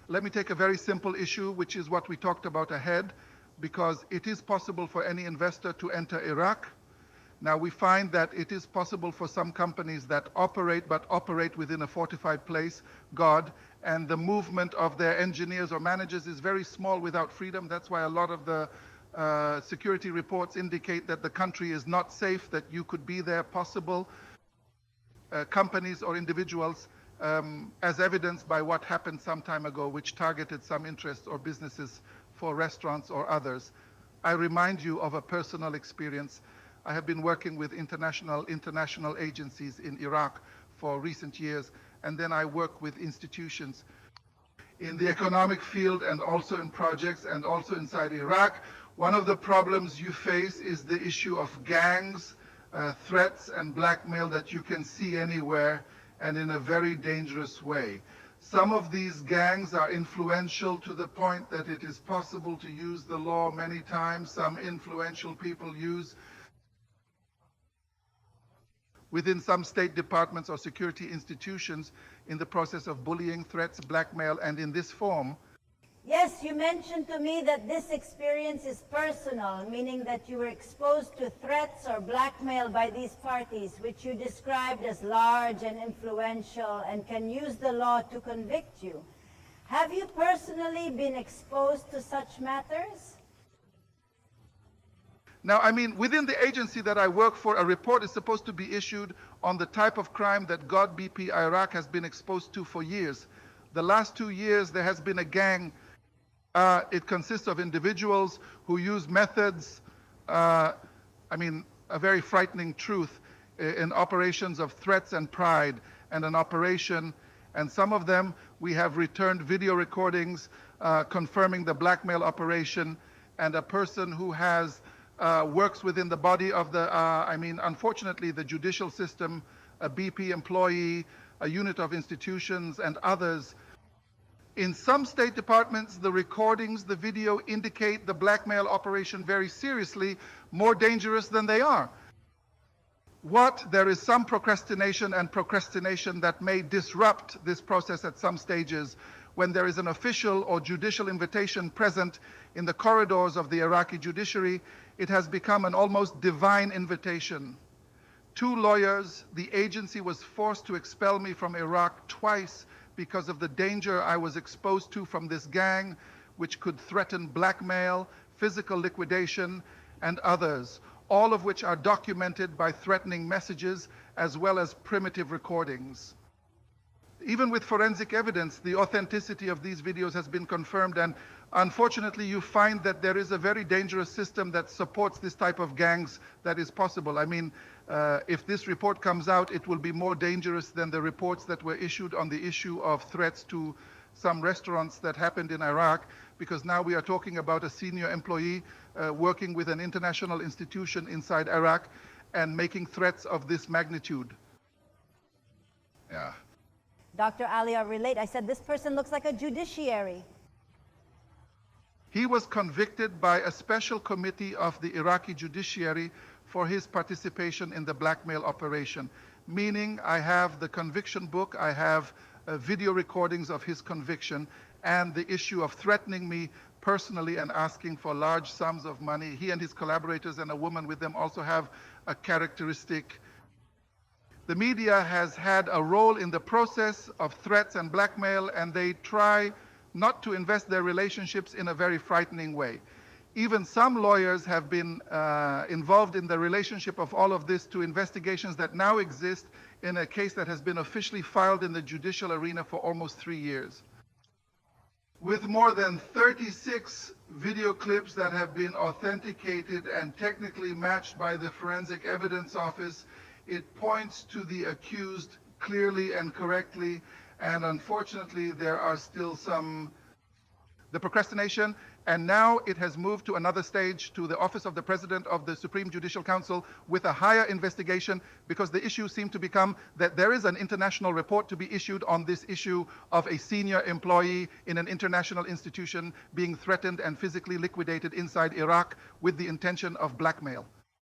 Let me take a very simple issue, which is what we talked about ahead, because it is possible for any investor to enter Iraq. Now, we find that it is possible for some companies that operate within a fortified place, God, and the movement of their engineers or managers is very small without freedom. That's why a lot of the security reports indicate that the country is not safe, that you could be there possible. Companies or individuals, as evidenced by what happened some time ago, which targeted some interests or businesses for restaurants or others. I remind you of a personal experience. I have been working with international agencies in Iraq for recent years, and then I work with institutions in the economic field and also in projects and also inside Iraq. One of the problems you face is the issue of gangs, threats and blackmail that you can see anywhere and in a very dangerous way. Some of these gangs are influential to the point that it is possible to use the law many times. Some influential people use within some state departments or security institutions in the process of bullying, threats, blackmail, and in this form. Yes, you mentioned to me that this experience is personal, meaning that you were exposed to threats or blackmail by these parties, which you described as large and influential and can use the law to convict you. Have you personally been exposed to such matters? Now, I mean, within the agency that I work for, a report is supposed to be issued on the type of crime that God BP Iraq has been exposed to for years. The last 2 years, there has been a gang. It consists of individuals who use methods, a very frightening truth, in operations of threats and pride, and an operation, and some of them, we have returned video recordings confirming the blackmail operation, and a person who has works within the body of the, unfortunately, the judicial system, a BP employee, a unit of institutions, and others. In some state departments, the recordings, the video indicate the blackmail operation very seriously, more dangerous than they are. There is some procrastination that may disrupt this process at some stages when there is an official or judicial invitation present in the corridors of the Iraqi judiciary. It has become an almost divine invitation. 2 lawyers, the agency was forced to expel me from Iraq twice because of the danger I was exposed to from this gang, which could threaten blackmail, physical liquidation, and others, all of which are documented by threatening messages as well as primitive recordings. Even with forensic evidence, the authenticity of these videos has been confirmed, and unfortunately you find that there is a very dangerous system that supports this type of gangs that is possible. If this report comes out, it will be more dangerous than the reports that were issued on the issue of threats to some restaurants that happened in Iraq, because now we are talking about a senior employee working with an international institution inside Iraq and making threats of this magnitude. Yeah. Dr. Ali, I'll relate. I said this person looks like a judiciary. He was convicted by a special committee of the Iraqi judiciary for his participation in the blackmail operation, meaning I have the conviction book, I have video recordings of his conviction, and the issue of threatening me personally and asking for large sums of money. He and his collaborators and a woman with them also have a characteristic. The media has had a role in the process of threats and blackmail, and they try not to invest their relationships in a very frightening way. Even some lawyers have been involved in the relationship of all of this to investigations that now exist in a case that has been officially filed in the judicial arena for almost 3 years. With more than 36 video clips that have been authenticated and technically matched by the Forensic Evidence Office, it points to the accused clearly and correctly, and unfortunately there are still the procrastination, and now it has moved to another stage, to the Office of the President of the Supreme Judicial Council with a higher investigation, because the issue seemed to become that there is an international report to be issued on this issue of a senior employee in an international institution being threatened and physically liquidated inside Iraq with the intention of blackmail.